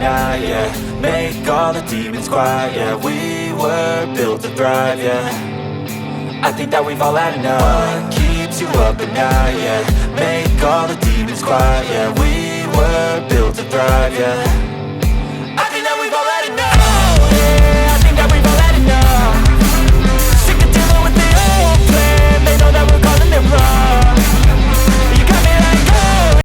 night, yeah. Make all the demons quiet, yeah. We were built to thrive, yeah. I think that we've all had enough. What keeps you up at night, yeah. Make all the demons quiet, yeah. We were built to thrive, yeah. I think that we've all had enough. Yeah, I think that we've all had enough. Sick of dealing with the old plan. They know that we're calling it wrong.